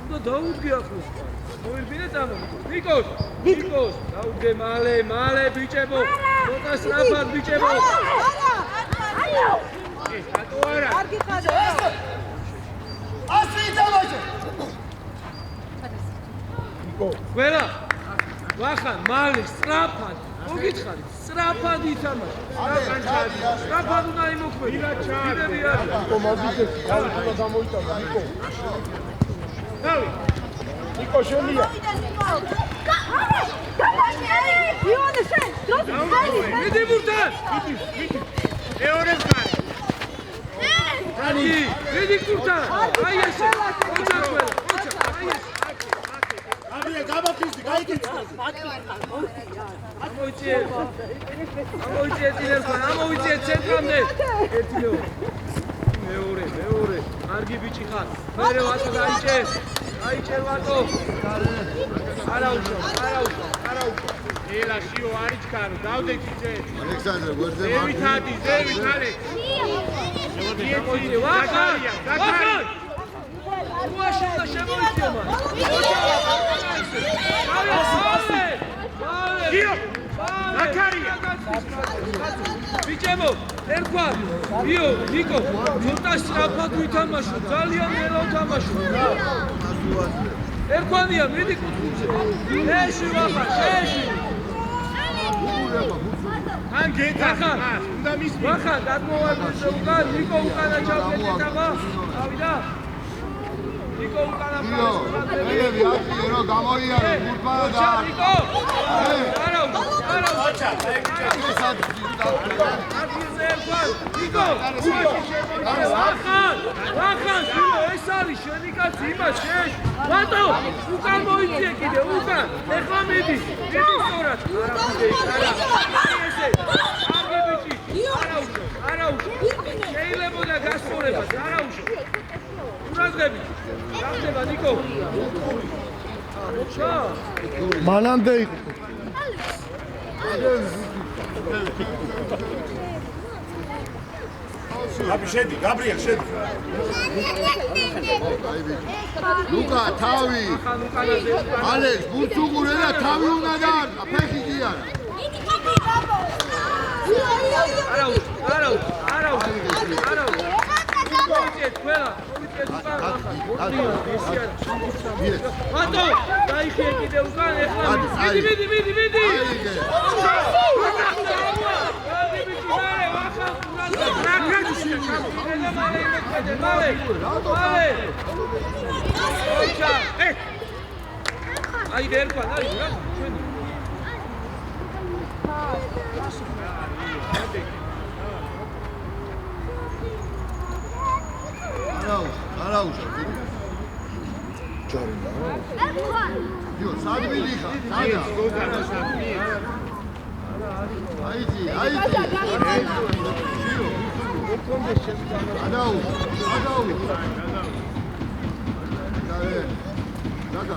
უნდა დაუდგე ახლოს. მოირბინე წამო. ნიკოს. დაუდგე მალე ბიჭებო. ცოტა სწრაფად ბიჭებო. ეს რატო არა? კარგი ხარ. ასი დავაჭე. ნიკო. ყველა. ვახან მალე სწრაფად. მოგიცხარით. სწრაფად ითამაშე. სწრაფად უნდა იმოქმედო. დიდები არის. ნიკო მაგიძე გაუჩინა გამოიტანა ნიკო. დავი. ნიკო შენია. ივანე შენ, მიდი ბურთან. ეორეს გარე. მიდი ბურთან. აი ესე. ოჩა ყველა. აი ესე. აბია გამაფიზდი, გაიგეთ. ამოიწიე ტილერთან, ამოიწიე ცენტრამდე. ერთი მეორე. კარგი ბიჭი ხარ. მერე ვატო დაიჭე. აიჭე ვატო. არა უშო. ელა შიო არიჩქარო, დავდე ძე. ალექსანდრე გვერდზე ზევით ალექ. შემოიწიე ვახარია. რუაში და შემოიწიე მან. Zakaria! Bičemo, erkvan, Niko, ცოტა სწრაფად ვითამაშო, ძალიან ნელავ თამაშო. ერკვანია, მიდი კუთხეზე. ეში ვახარ, ეში. ან გეკახარ, უნდა მის ვახარ, გადმოვარდნე უკან, ნიკო უკანა ჩავკეთება. ავიდა. ნიკო უკანა ელევი აკი რო გამოიარო გურბანა და ნიკო. არა აჩა, ვახან, ეს არის შენი კაცი იმას შეეშ. ვატო, უკან მოიწიე კიდე, უკან. ეხლა მიდი სწორად. არა ესე. კარგი ბიჭი. არა უშო. შეიძლებოდა გასწორებას, არა უშო. ურაზღები. გახდება ნიკო. მოჩა. მანამდე იყო. აბი შედი, გაბრიელ შედი. ლუკა თავი. ალექს ბუცუგურე და თავი უნდა დაარტყა, ფეხი კი არა. არა. მოვიწიეთ ყველა, მოვიწიეთ უკან ახლა. ვატო, დაიხიე კიდე უკან ეხლა. მიდი. აი ერკვან, აი რა ჩვენი. არაუშა. ჯარი. იო, სადმილი ხარ? სადა? აიძი. შიო. ადაუ. დადა,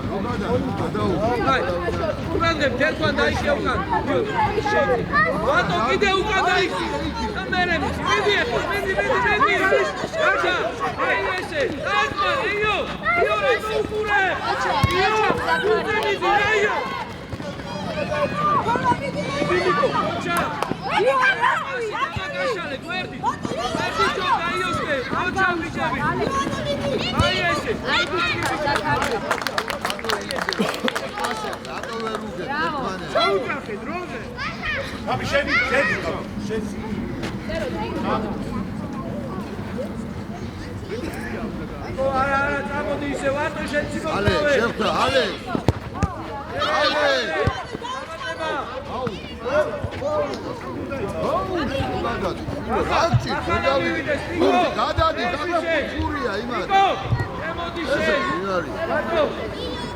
ადაუ. აი, უკანდებ ერკვან დაიხია უკან. ვატო კიდე უკან დაიხია. და მერე მიდი ახლა, მიდი. გაჩა, აი ესე. აკმა, იო რა მოუყურე. მიდი, აიო. მიდი, ჩა. გაშალე, გვერდი. ჩო, დაიოსე. აუჩა ბიჭები. აი ესე. რატო ვერ უგებ? ჩაუჭახე დროზე. აბი შედი. არა, წამოდი ისე ვატო შენ ციკოთოვე. ალექს, შევხვდა, ალექს. რაკჭი, გადადი, ფურია იმას. შემოდი შენ.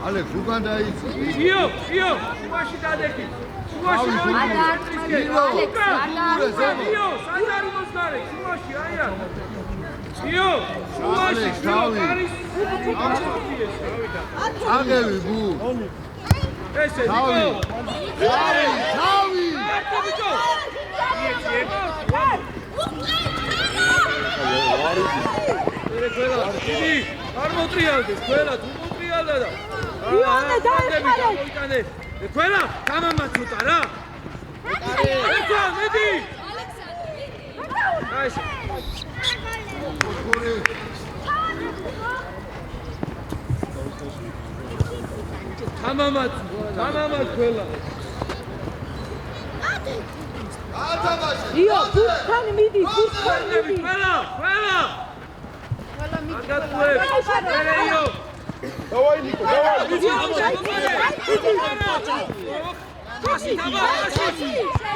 ალექს, უკან დაიწი. იო, შუაში დადეკი. შუაში სანდარი მოსგარე, შუაში, აი რა. იო, შუაში, არის. აგევი ბუ. ესე, ნიკო. თავი. არ ყველა, დიდი, არ მოტრიალდეს, ყველა, თუ მოტრიალდეს. მიალდა და იონე დაეხმარე. მოიტანე ყველა გამამაცუტა რა ეხლა მედი აი გამამაც ყველა იო ფუტთან მიდი ფუტთან მიდი ყველა აგატუებს ერეიო Давай, Нико, давай.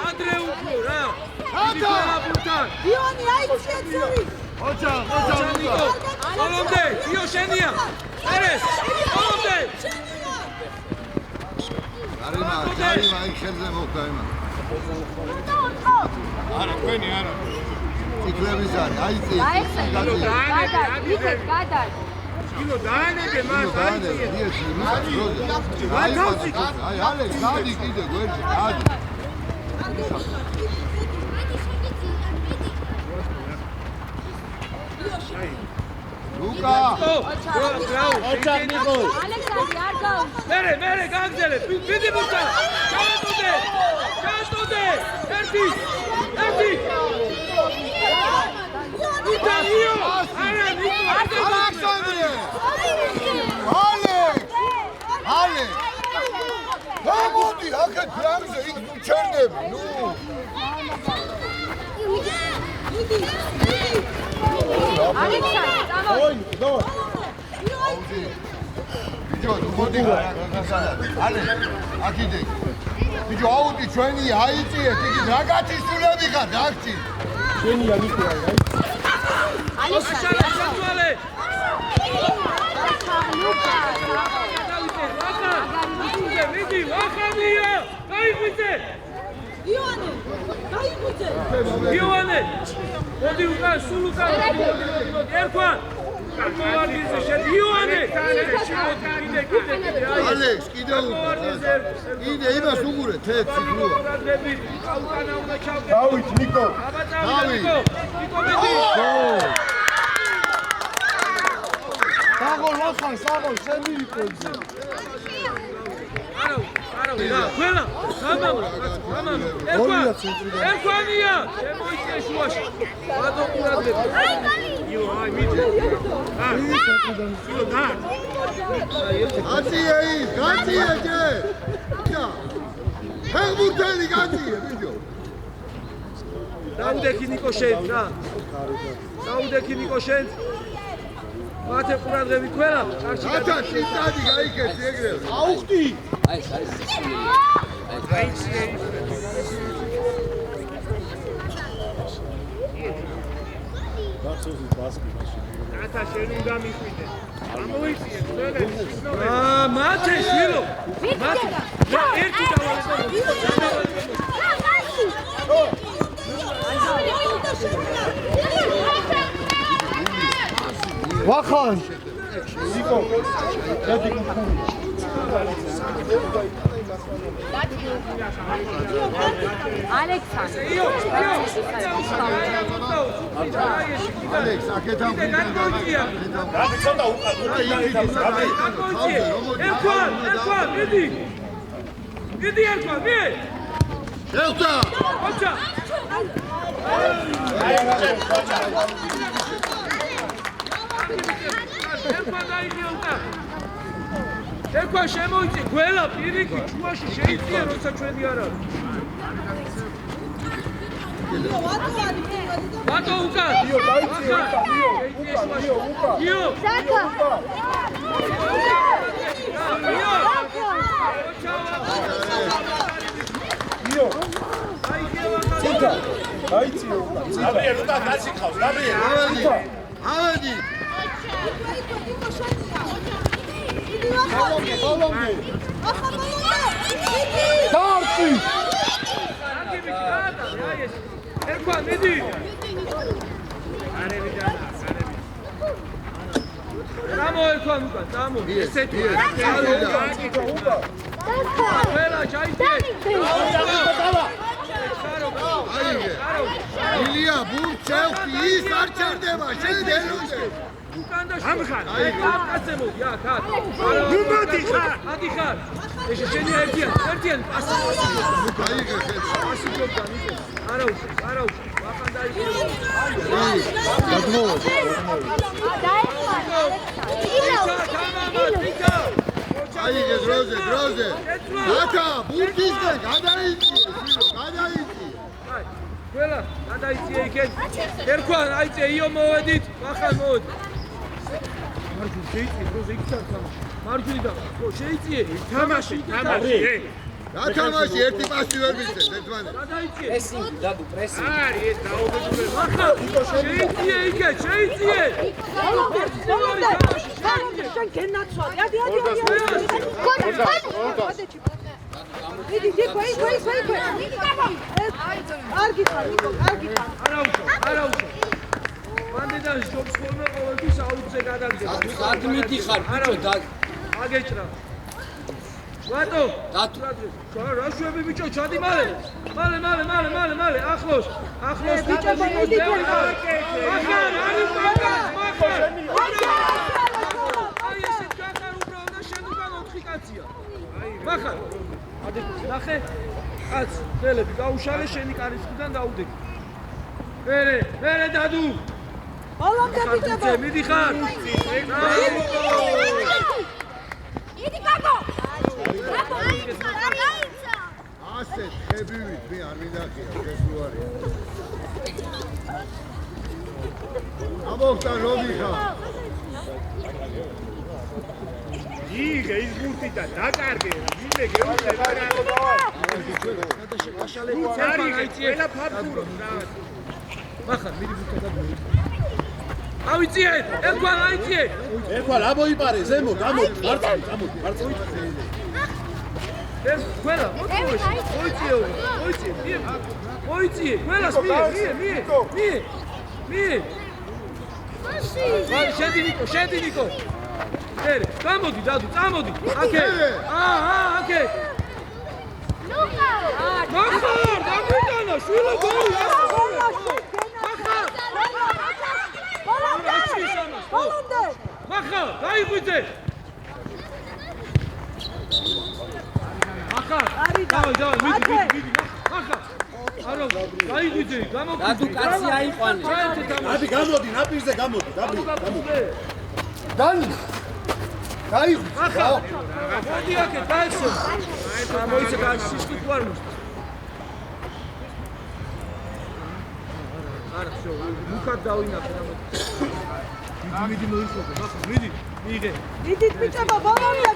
ანდრე უფრო რა ყველა ფუტთან იონი აიწია წევი ოჩა ნიკო ყველამდე იო შენია ერეს ყველამდე არიმა აი ხელზე მოხდა იმა არა თქვენი არა ციკლების არის აი წი გადარ კილო დაანებე მას აი ალექს გადი კიდე გვერდზე გადი ლუკა ოჩა ნიკო ალექსანდრე არ გაუ მერე გაგზელე პიდი ბუჩა ჩასტოდე ერთი იტალიო არა ნიკო ალექსანდრე ალე გამოდი აქეთ გრამზე იქ ჩერდები ნუ ალექსანდრე წამო Давай. ბიჭო მოდი ალე აქიდე ბიჭო აუდი ჩვენი აიწიეთ იგი რაგათი სულები ხარ დაგჭი შენია Нико, აი. ალექსანდრე შალე მიდი ვახანია გაიგვიძე იონე გაიგვიძე იონე მოდი უკან სულ უკან ერქვა კარტოვარდიზე შედი იონე კიდე ალექს კიდე კიდე იმას უგურე თეთრ ფლუა უკანა უნდა ჩავდე დავით Нико. დავი ნიკო მიდი საღოლ ვახან, საღოლ შენი იყო 이제. არა რა ყველა ერქვანია შემოიწე შუაში ბადო ყურადღება იო აი მიდი აწიე ის გაწიე ჯე ფეხბურთელი გაწიე ბიჭო დაუდექი ნიკო შენ რა დაუდექი ნიკო შენ მათე ყურადღებით ყველა კარში ათა წიწადი გაიქეცი ეგრევე აუხტი. ათა შენ უნდა მიხვიდე ამოიწიე მათე შვილო მათე ერთი ვახან. Нико. Შედი. ალექსანდრე ალექს აქეთან Давай, ცოტა უკან ერქვა მიდი ერქვა მე შევწა ოჩა ერქვა დაიხიო უკან ერქვა შემოიწი გველა პირიქი ჩუაში შეიწია როცა ჩვენი არ არის ბატო უკან იო დაიწიე უკან. იო საკა იო. ციტა. დაიწიე უკან. გაბრიელ უკან გაციხავს გაბრიელ ავედი ხოლომდე. დარტი. ერქვა მიდი დამო ერქვა უკან დამო ესეთი ყველა ჩაიწე აიგე ილია ბურჩევი ის არ ჩერდება შენ დელოზე უკან და ამხარ აი კაცე მოდი აქ ნუ მოდი ხარ ადი ხარ ეს შენი ერთიან პასი ჯობდა ნიკო არა უშ ვახან დაიწყო აიგე დროზე აკა ბურთისგე გადაიწი ყველა გადაიწია იქენ ერქვან აიწე იო მოვედით ვახან მოვედი მარჯვნივ შეიძლება დროზე იქ თამაში მარჯვნიდან ხო შეიძლება თამაში გათამაში ერთი პასი ვერ მისცეს ერთმანეთს გადაიწია პრესინგი დადუ პრესინგი არის ეს დაობებული ვახან შეიძლება იქე შეიძლება შენ გენაცვალე ადი იდი გოი კარგი ხარ ნიკო კარგი ხარ არა უშო მანდიდან ჯობს ხოლმე ყოველთვის აუცე გადაგდება ადმიტი ხარ ბიჭო აგეჭრა ვატო დათუ რა შვები ბიჭო ჩადი მალე ახლოს ბიჭო მოიდი ახლა არის მაგარ აი ესე გახარ უბრალოდ და შენ უკან 4 კაცია მახარ ნახე კაც ხელები გაუშალე შენი კარისხიდან დაუდები მერე დადუ ბოლომდე ბიჭო მიდი ხარ იდი კაკო ასეთ ხებივით მე არ მინახია ეს რო არის ამოხტა რომი ხარ იგე ის ბურთი და დაკარგე ვინმე გეუბნება ყველა ფართურო მახარ მიდი ბუთა დაგმო ავიწიე ერქვან აიწიე ერქვა რა მოიპარე ზემო გამოდი მარცხნივ ეს ყველა მოიწიე ყველას მie შედი ნიკო ერე გამოდი დადუ წამოდი აკე აკე მახარ დაგიტანა შვილო გოი ბოლომდე მახარ დაიღვიძე მახარ დავай მიდი მახარ არა დაიღვიძე დადუ კაცი აიყვანე აბი გამოდი ნაპირზე გამოდი დანი გაიღვი მახარ მოდი აკე დაიხსო მოიცე გასიშკი თუ არ მოსწ არა შო მუქად დავინახე მიდი მოიხოდე მახარ მიდი მიიღე მიდით ბიჭებო ბოლომდე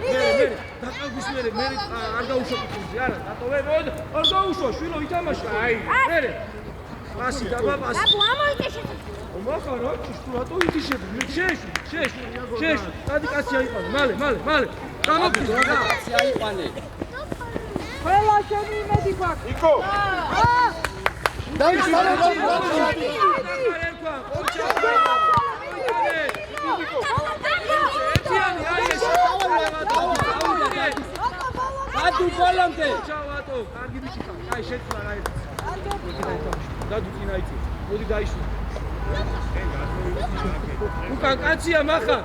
მე დაკალგვის მე არ დაუშვა კუთხეზე არა დატოვე მოდი არ დაუშვა შვილო ითამაშე აი მე პასი დაბა პასი მახარ რა თუ რატო ითიშები შეშ დადი კაცი აიყვანე მალე გამოგდი კაცი აიყვანე ყველა შენი იმედი გვაქვს ნიკო დადუ ბოლომდე ჩავატო კარგი ბიჭი ხარ აი შეცვლა რა ერთი დადუ წინა იცი მოდი დაიშვა უკან კაცია მახარ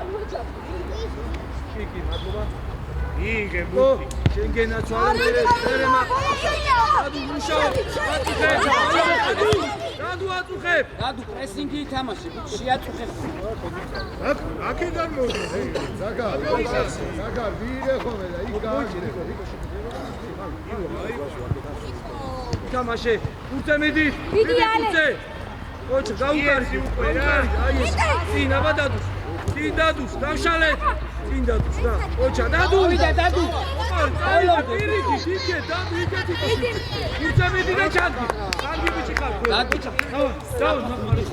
კი მადლობა იგე ბურთი შენ გენაცვალე მერე დადუ მუშაობ დადუ აწუხებ დადუ პრესინგი ითამაშე შეაწუხებ აქედან მოდი ზაგარ ვირე ხომე და იქ გააჩინე ითამაშე ურთე მიდი მიდი ალე ოჩ გაუკარდი უკვე რა აი ეს წინ აბა დადუს დავშალე წინ დადუს და ოჩა დადუ დადუ პირიქით იქე დადუ იქეთი ურთე მიდი და ჩადდი კარგი ბიჭი ხარ დადუ დავა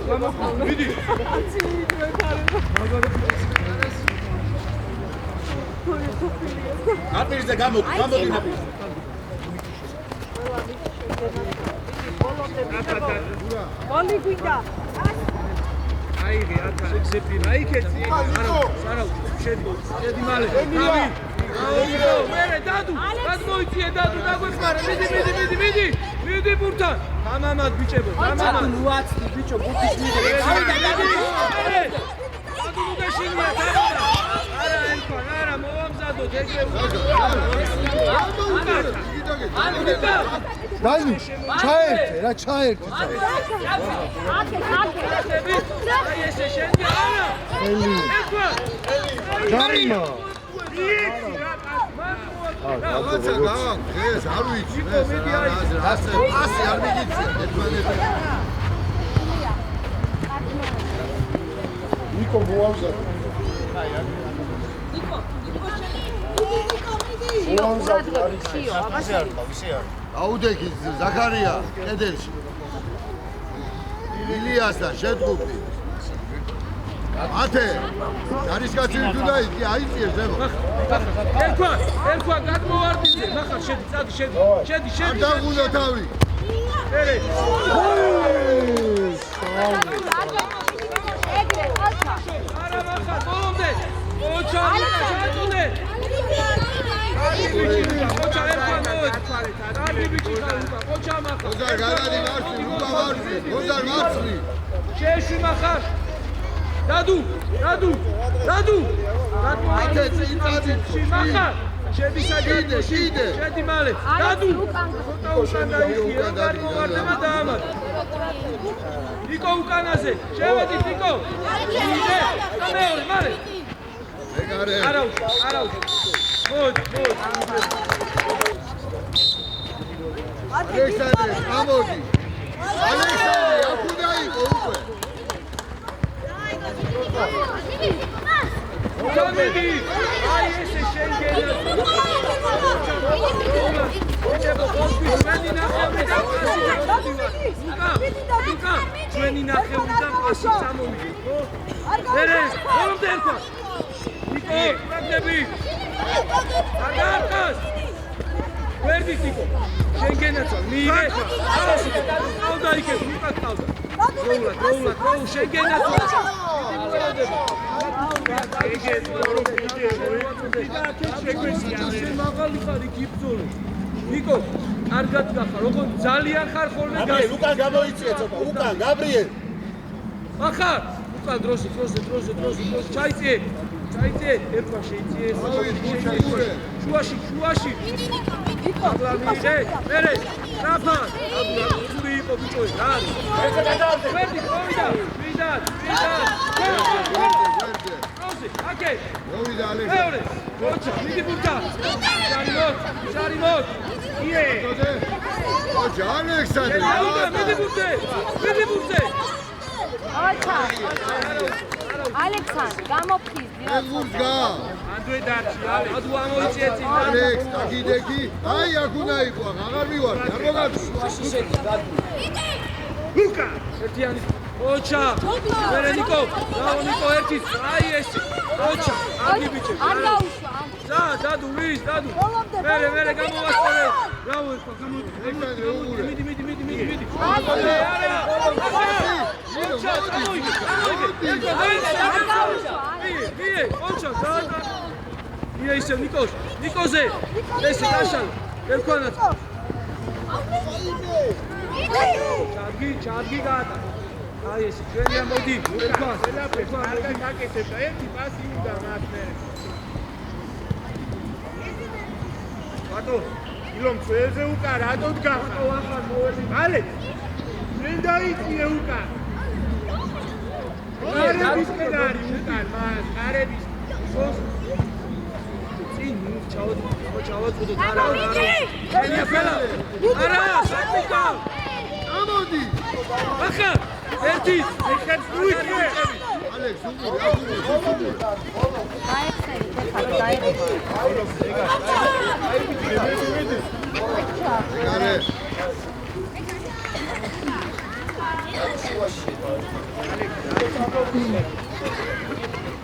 გამოყო მიდი ნაპირზე გამოდი ნაპირზე ბოლი გვინდა აიღე აკა ზეპირა იქეთი არა შედი მალე დავი მერე დადუ მოიწიე დადუ დაგვეხმარე მიდი მიდი ბურთან. გამამად ბიჭებო, დადუ გამამად. ნუაცდი ბიჭო ბურთის მიდე. გავიდა დადუ. დადუ მუდაშინია, დადუ. არა ერქვა, არა მოვამზადოთ ეგრე უკან. დაინი ჩაერთე რა ჩაერთე აი ესე შენია არა. ერქვა. ჯარიმა რაღაცა გავაკეთე, არ ვიცი, ეს ასე არ მიგიწია ერთმანეთს. ნიკო მოამზადე აუდექი ზაქარია კედელში. ილიასთან შედგუპი. ათე ჯარისკაცი თუ დაიწყე აიწიებს ზემო. ერქვა გადმოვარდიზე. ნახა შედი, წადი, შედი. დაგულა თავი. ერე. არა ნახა, ბოლომდე. ოჩა, ჩაჭუნე. კარგი ბიჭი, ოჩა ერქვა მოეც. კარგი ბიჭი ხარ უკა, ოჩა მახა. გოზარ გარანი მარცი, უკა მარცი, გოზარ მარცი. შეში მახარ. დადუ. ათე წინწადი. მახა. შედი საჯადო, შიდე. შედი მალე. დადუ. ცოტა უკან დაიხია, არ მოვარდება დაამატ. ნიკო უკანაზე. შევედი ნიკო. შიდე. მეორე მალე. ეგარე. არა უშ. მოდი. ალექსანდრე, გამოდი. ალექსანდრე, აქ უნდა იყო უკვე. გამიდი. აი ესე შენგენა. უკა, ჩვენი ნახევრიდან პასი წამოვიდეთ, ხო? ერეს, ბოლომდე ერქვა. ნიკო, პრაგდები. აგარკას. ვერდით ნიკო. შენგენაცა, მიიღე. არასი, ყავდა იქე, უკა ყავდა. როულად, შენგენაცა. მაღალი ხარ იქ იბრძოლე. ნიკო, კარგად გახარ, როგორ ძალიან ხარ ხოლმე გასული. უკან გამოიწია ცოტა უკან გაბრიელ ახარ, უკან დროზე, ჩაიწიე, ერქვა შეიწიე, შუაში. აბლა მიიღე, მერე, რაფა, აბლა იყო ბიჭოი, რა არის? ვერდი, მოვიდა. აკე. მოვიდა ალექსანდრე. მეორე, ოჩა, მიდი ბურთა. ჟარიმოთ. იე. ოჯა ალექსანდრე. მიდი ბურთე. ალექსანდრე გამოფხიზ ეგურგა. ანდვე დარჩი, ადუ ამოიწიე წინ. ალექს, დაგიდექი. აი აქ უნდა იყო, აღარ მივარ, არ მოგაქვს. შუაში შედი დადუ. ლუკა, ერთიანი. ოჩა. მერე ნიკო, ნიკო ერთი. აი ესე. ოჩა, აგი ბიჭი. არ გაუშვა დადუ, დადუ. მერე გამოვასწორე. რაო ერქვა, მიდი. ოჩა, წამოიგე. ვიე, ოჩა, დადა. ვიე ისე ნიკოზე. ესე გაშალ. ერქვანაც. ჩადგი გაატა. აი ესე ჩვენი ამოდი. ერქვა. კარგად გაკეთებ და ერთი პასი უნდა მას მე. ბატო, ილომ წელზე უკა რატო დგახარ? ახლა მოერდი. მალე. შენ დაიწიე უკა. გარების კედარი უკან, მას გარების. წინ ჩავაწოდოთ. არა. ჩვენი ფელა. არა, საკიკა. ამოდი. ახლა ერთი. ეხლა უიწიე. ალექს, უკი. ეგარე.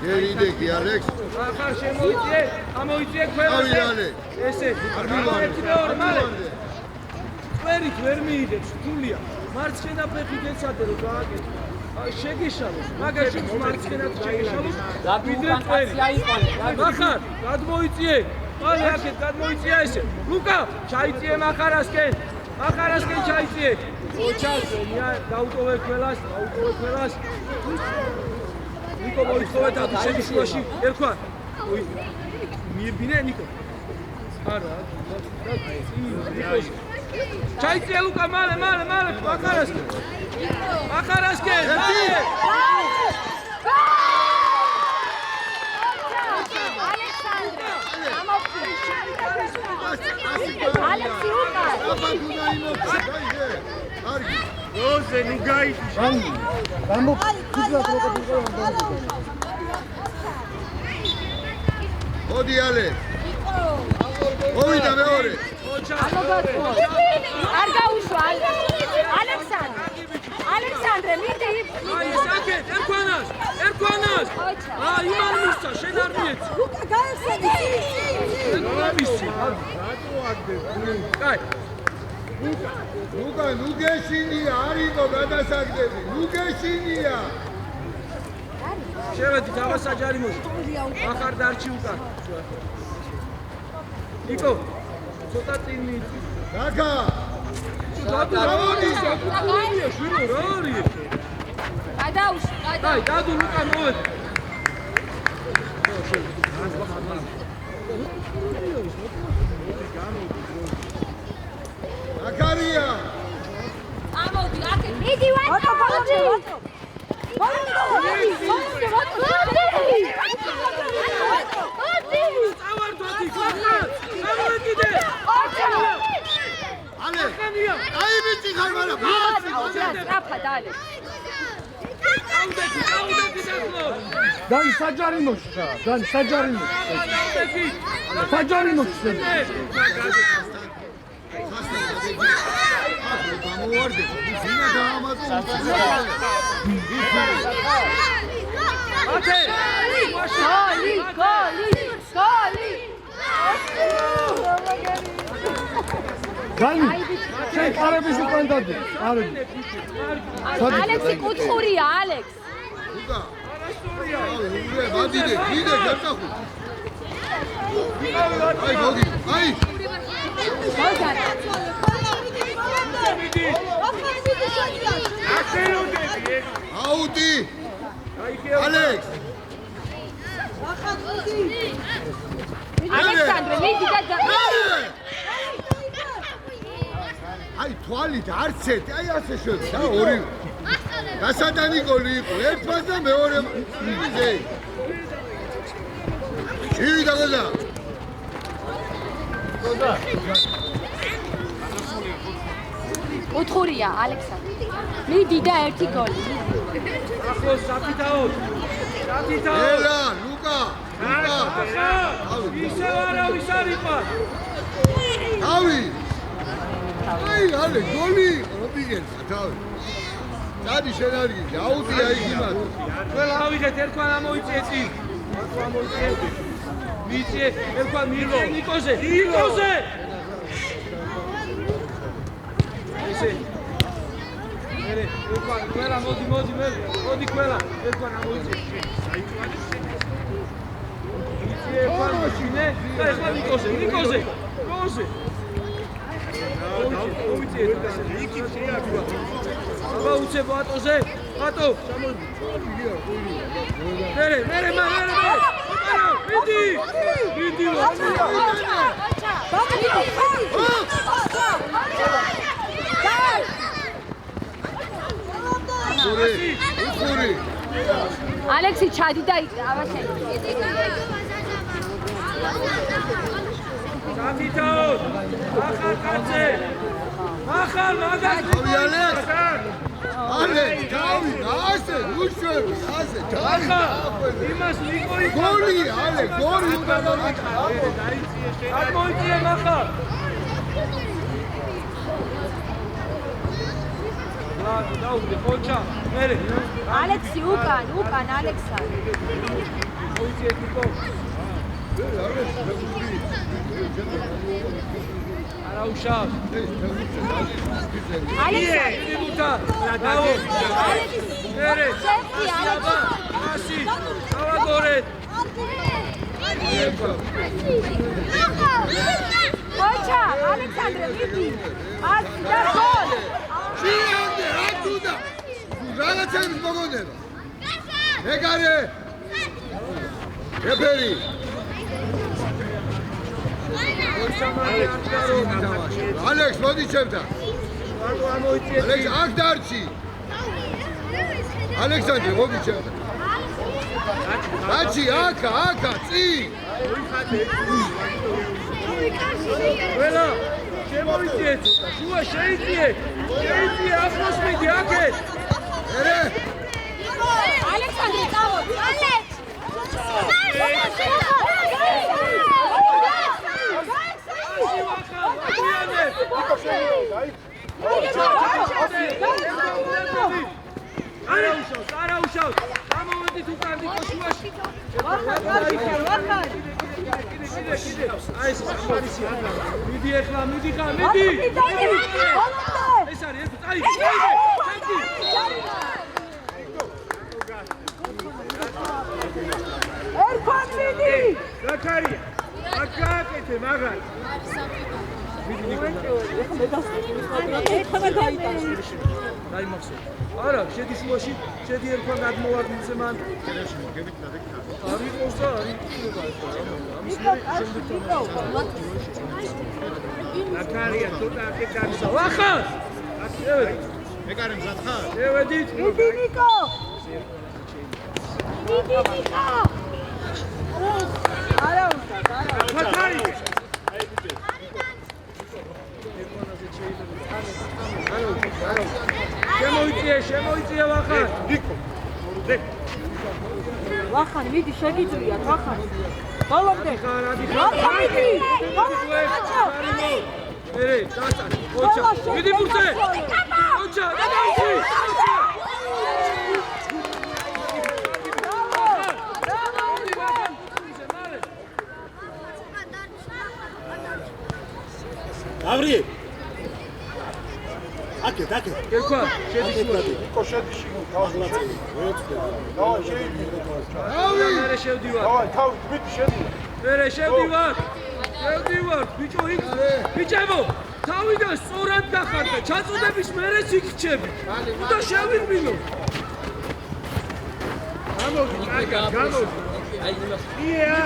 გერიდეკი ალექს. ახლა ამოიწიე ყველა. ავიდა ალექს. ესე. არ მივარ. ერთი მეორე მალე. წვერით ვერ მიიდებს, თულია. მარცხენა ფეხით ეცადე რომ გააკეთო. შეგეშალოს, მაგაში მარცხენად შეგეშალოს. ვიდრე წვერი. მახარ, გადმოიწიე. მალე აქეთ გადმოიწია ესე. ლუკა, ჩაიწიე მახარასკენ. ახარასკენ ჩაიწიე. ოჩას დაუტოვე ყველას. ნიკო მოიწოვე და შედი შუაში. ერქვა. მიებინე ნიკო. არა. ჩაიწიე ლუკა მალე ახარასკენ. ალექსი უკან. როზე ნუ გაიჩი. მოდი ალე. მოვიდა მეორე. არ გაუშვა ალექსანდრე მიდი. აი საკეთ ერქვანას. იმან მისცა შენ არ მიეცი. ლუკა გაიხსენი. კაი. ლუკა ნუ გეშინია არისო გადასაგდები. ნუ გეშინია. შევედი დავასაჯარი მოდი. ახარ დარჩი უკან. ნიკო ცოტა წინ მიიწვი. დაკა. გამოდი საკუთია შვილი რა არის? გადაუშვა. აი დადუ ლუკა მოვედ. დაკარია. ამოდი აქეთ. მიდი ვატო. ალე. აი ვიცი ხარ მაგრამ დანი საჯარი მოშვა. საჯარი მოშვა. გამოვარდე. ძინა გაამატო. გოლი. დანი შენ კარების უკან დადი. ალექსი კუთხურია, ალექს. ლუკა. მადიდე, დიდე გასახუ. აი მოდი. აი. აუტი. ალექს. ალექსანდრე მიდი და აი თვალით არც ერთი, აი ასე შევიდა ორი. გასადანი გოლი იყო, ერთმას და მეორე ზე. შევიდა გაზა. კუთხურია, ალექსანდრე. მიდი და ერთი გოლი. ახო საფითაოდ. ელა, ლუკა. ისევ არავის არ იყარ. ავი. აი, ალე, გოლი, რობიგენ, თავი. დადი შენ არ გიჟი, აუტი აი იმათ. ყველა ავიღეთ ერქვან ამოიწიე წინ. მიწიე, ერქვან მიიღო. ნიკოზე. ესე. მერე, ერქვან, ყველა მოდი, მოდი ყველა, ერქვან ამოიწიე. მიწიე, ერქვან მოშინე, და ეხლა ნიკოზე. მოვიწიე, იქით შეაგვა. აბა უცე ბატოზე, ბატო, ჩამოდი. მერე. მიდი. უხური. ალექსი ჩადი და ავაშენი. საფითაოდ. ახალ კაცე. ახალ მაგას. ავი ალექს. ალე, თავი, ასე, უშვები, ასე, თავი. იმას ნიკო გოლი, ალე, გოლი უნდა დაიწყე. არ მოიწიე ახალ. დაუგდე ხოჭა, მერე. ალექსი უკან ალექსანდრე. მოიწიე ნიკო. არა უშავს. ალექსანდრე. მუტა. მერე. ასი. ავაგორეთ. ოჩა, ალექსანდრე, მიდი. აცი და გოლ. შიამდე, რა თუნდა? რაღაცების მოგონება. მეგარე. რეფერი. ალექს, მოდი ჩემთან. ალექს, აქ დარჩი. ალექსანდრე, მოდი ჩემთან. დაჩი, აქა, წი. ყველა შემოიწიეთ შუა შეიწიე ახლოს მიდი აქეთ ერე ალექსანდრე, წავოდი. ალექს. არა უშავს გამოვედით უკან დიკო შუაში აი ეს ხარისია მიდი ახლა მიდი ეს არის ეს აი ერქვა მიდი ზაქარია აკაკეთე მაგარი დაიმახსოვრე. არა, შედი შუაში, შედი ერქვა გადმოვარდნიზე მან. არ იყოს და არ იქნება ეს რა. ზაქარია ცოტა აქეთ გამისა. ვახარ! შევედით. მეკარე მზად ხარ? შევედით. მიდი ნიკო არა უნდა ზაქარია შემოიწიე ვახარ. ნიკო დე ვახან მიდი შეგიძლიათ ვახან ბოლომდე ხარ ვახან მიდი ბოლომდე აჩა მერე დაწარ. ოჩა. მიდი ბურთზე. ოჩა, დაიჭი. დავრი აკეთ ერქვა, შედი შუაში. ნიკო შედი შიგნით თავზე დავай შეიძლება მერე შევდივარ. დავай თავი თვით შედი მერე შევდივარ. ბიჭო იქ. ბიჭებო, თავიდან სწორად გახართ და ჩაწოდების მერე იქჩები. უნდა შევიყვინო. გამოდი კარგად გამოდი ია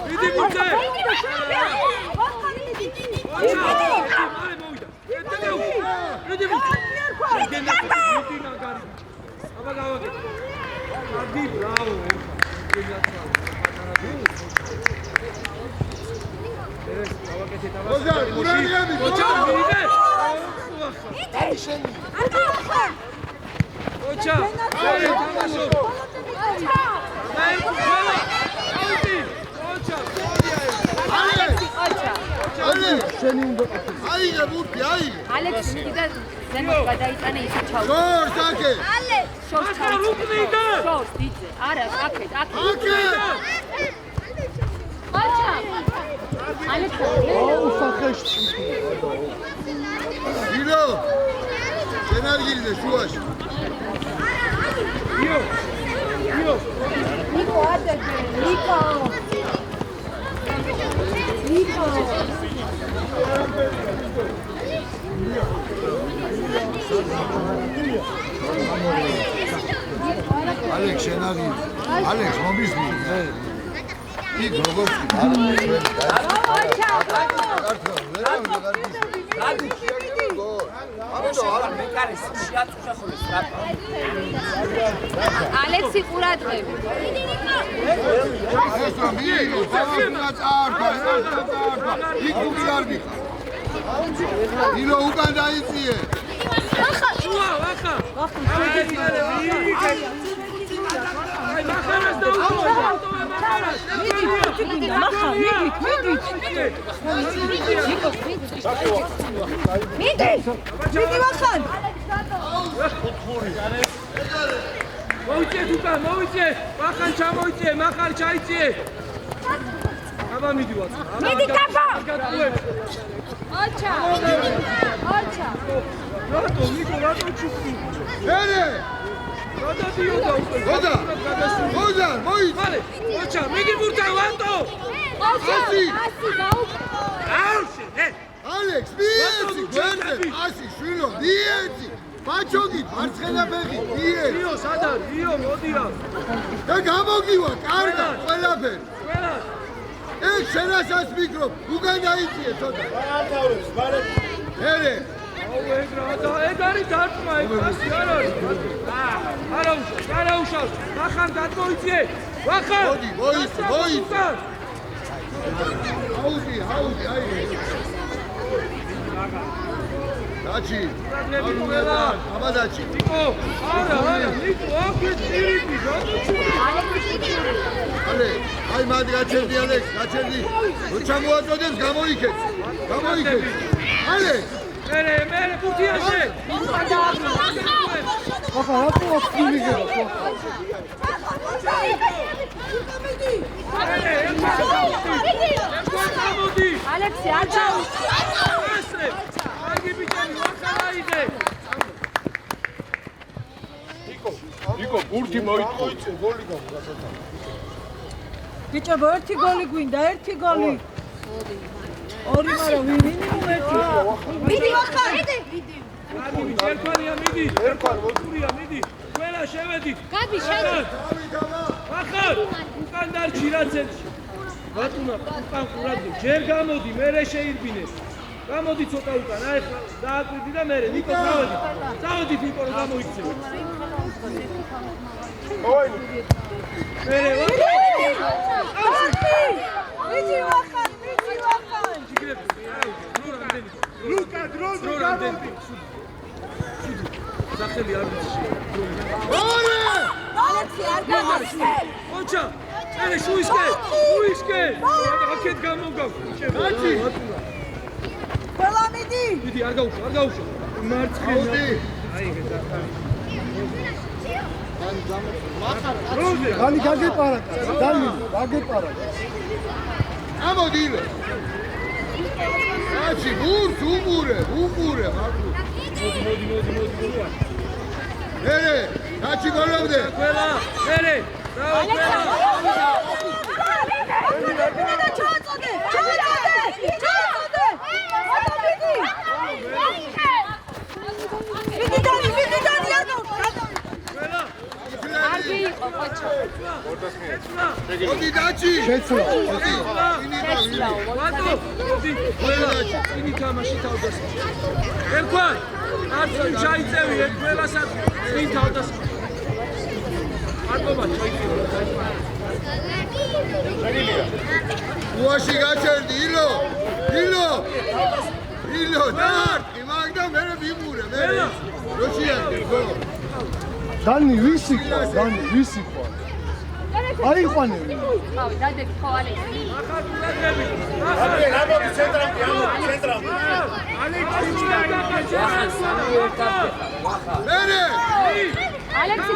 მიდი ბურთზე. მიდი ბურთზე. აბა გავაკეთე. ადი ბრავო. ეს გავაკეთე და ოჯა, ურანიები, ოჯა, მიიღე. ოჯა, შენ თამაშობ. აიღე ბურთი, აიღე. ალექს მიდი და ზემოთ გადაიტანე ისე ჩავ. შორს აკე. შორს ახლა რუკნიდა. შორს დიძე. არა, აქეთ. აკე. აჩა. ალექს. ილო. შენ არ გილდე შუაში. იო. ნიკო ადები ნიკო ალექს შენ არ გილდე. ალექს მომისმი. იქ როგორ ალექსი ყურადღები. ეს რომ მიიღო, თავი წაართვა, იქ უკი არ გიხარ. ილო უკან დაიწიე. შუა, ვახა. აი, მახარას დაუწყო, მახარას. მიდი მახა მიდი ვახან მოიწიეთ უკან, მოიწიეთ. ვახან ჩამოიწიე, მახარ ჩაიწიე. აბა მიდი ვაწყო. მიდი კაფა. აჩა. რატო, ნიკო, რატო ჩუქი? ერე გადადიოდა უკვე. მოიცა. მალე, ოჩა, მიდი ბურთა, ვანტო. ალექს მიეცი გვერდზე პასი შვილო მიეცი ბაჩოგი მარცხენა ფეხი მიეცი რიო სად არის რიო მოდია და გამოგივა კარგად ყველაფერი ყველა ეგ შენასაც მიკროფ უკან დაიწიე ცოტა ართავრებს ბარეთ ერე ეგ არის დარტყმა ეგ პასი არ არის არაუშავს ახან გადმოიწიე ვახან მოიცი აუდი აი დაჩი აბადაჩი ნიკო არა ნიკო აქვე წირითი ალე აი მანდ გაჩერდი ალექს გაჩერდი ჩამოაწოდებს გამოიქეთ ალე მე პუტიაზე ახლა რატო აფრიგება ალექსი აჭა ნიკო ბურთი მოიწო გოლი გასაცა ბიჭო ერთი გოლი გვინდა ერთი გოლი ორი მაგრამ მინიმუმ ერთი მიდი ვახარ ერკვანია მიდი ერკვანია მიდი ყველა შევედით გადი შევედი ახალ უკან დარჩი რა ცენტრში ბატონა უკან ყურადღე ჯერ გამოდი მერე შეირბინეს გამოდი ცოტა უკან აი ხა დააკვირდი და მერე ნიკო წავედი ნიკო რომ გამოიქცევ ოი მერე მიდი ვახარ ლუკა დროზი გამოდი სახელი არ ვიცი ალექსი არ გამარჯვე ოჩა წერე შუისკე აქეთ გამოგავ დაჩი ყველა მიდი მიდი არ გაუშვა მარცხენა აი განი გაგეპარაკა განი გაგეპარაკა ამოდი ილო დაჩი ბურს უყურე მაგუ მოდი ერე დაჩი გოლობდე ყველა ერე მოდი დაჩი შეცვლა ინი თამაში თავდასხმა ერქვან არც ჩაიწევი ერთ ყველასაც წინ თავდასხმა აკობა ჩაიწევი უაში გაჩერდი ილო დარტი მაგდა მერე ვიყურე მერე როშიაკი გოლო განი ვისი ყვა აი ყვანე ხავი დადეკ ხო ალექსი ახალ ყურადღები ამოდი ცენტრამდე მერე ალექსი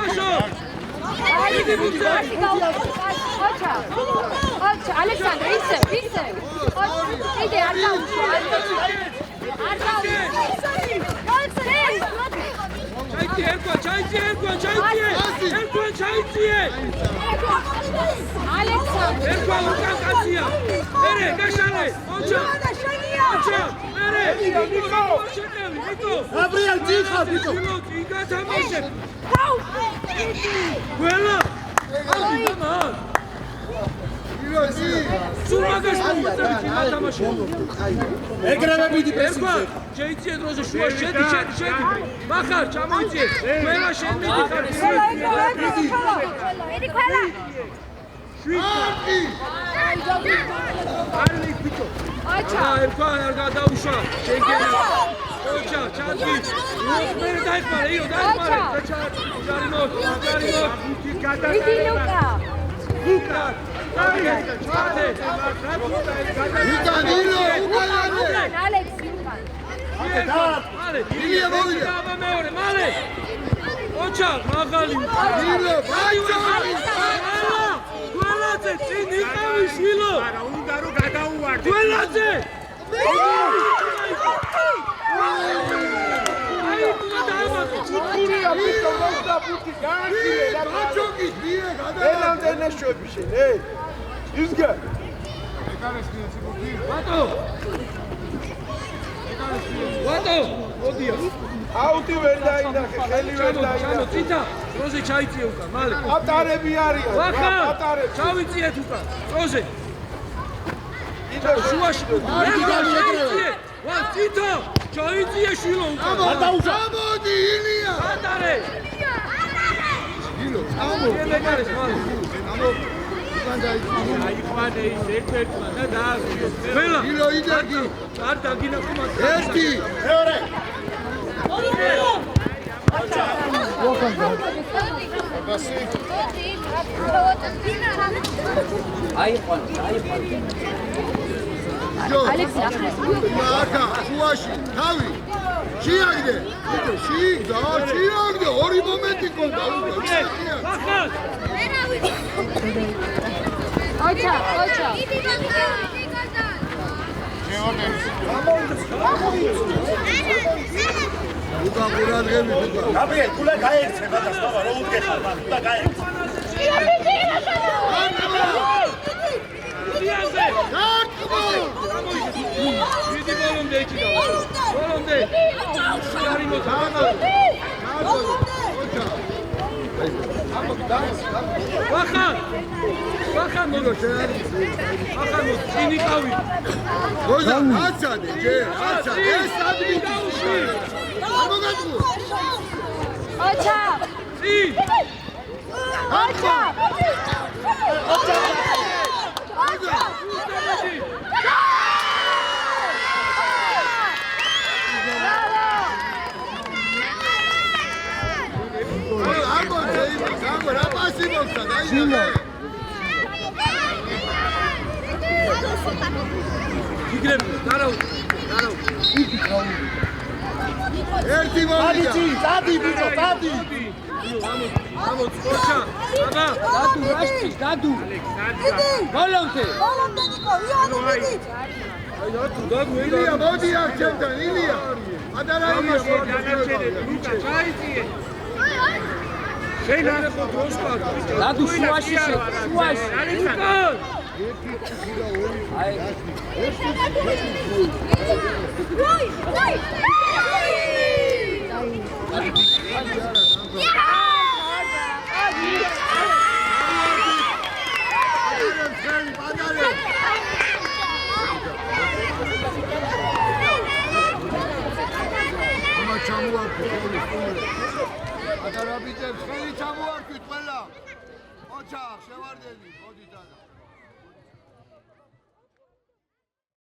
ოჩა ალექსანდრე ისე იდე არ გაუშვა ჩაიწიე ალექსანდრე ერქვა უკან კაცია მერე გაშალე ოჩა მერე ნიკო გაბრიელ ძიხა ბიჭო იგათამაშე ყველა ილო სულ მაგას მოუწევით იგათამაშე ეგრევე მიდი ერქვა შეიწიე დროზე შუა შედი მახარ ჩამოიწიე ყველა შენ მიდი ედი ყველა არის ბიჭო ოჩა ერქვა არ გადაუშვა შეგენა ოჩა ჩანგი მე დაიხმარე იო დაიხმარე ჯარიმო მიდი ლუკა უკან ილო ალექსი უკან ილია მოვიდა მალე ოჩა მაღალი ილო ბაჭო გველაძე წინ იყავი შვილო არა უნდა რომ გადაუვარდე გველაძე ჩუქურია ბიჭო მოვდა ბუთი განცილე ბაჭოკი დიე გადა ელამდე ნეშოები შენ ისგა ვატო ვატო მოდია აუტი ვერ დაინახე, ხელი ვერ ჩამო წითა პროზე ჩაიწიე უკან მალე ატარები არიან. ვახან ჩავიწიეთ უკან პროზე შუაში ჩაიწიე ვა წითა ჩაიწიე შილო უკან გამოდი ილია ატარე ილო გამო მეგარეს მალე აიყვანე ის ერთ-ერთმა და დაასრულოს. ყველა ილო იდეგი არ დაგინახო მას ერთი მეორე ალექსი აკა შუაში თავი შეაგდე შეაგდე ორი მომენტი კონდა ვახან ოჩა უკა ყურადღები უკა გაბრიელ კულა გაერჩება და სხვა რო უდგეხარ მან და გაერჩება დიაზე გარტყო დიდი ბოლომდე იქიდან ბოლომდე შარი მოძანა ვახან მოდო ვახან წინიკავი გოჟა აცადე ჯე აცადე ეს ადმი დაუში გამოგატყო ოჩა წინ ოჩა გამო რა პასი მოხდა დაიჯერე იგრები დარავ ერთი მომენტი დადი ბიჭო დადი ამოც ოჩა აბა დადუ რაშტი დადუ ბოლომდე ნიკო იანო მიდით აი დადუ ილია მოდი აქ ჩემთან ილია ადარაია ლუკა ჩაიწიე. შეიძლება დროს პატა დადუ შუაში შუაში უკან ადარაბიძებს ხელი ჩამოართვით ყველა ოჩა შევარდენი მოდით არა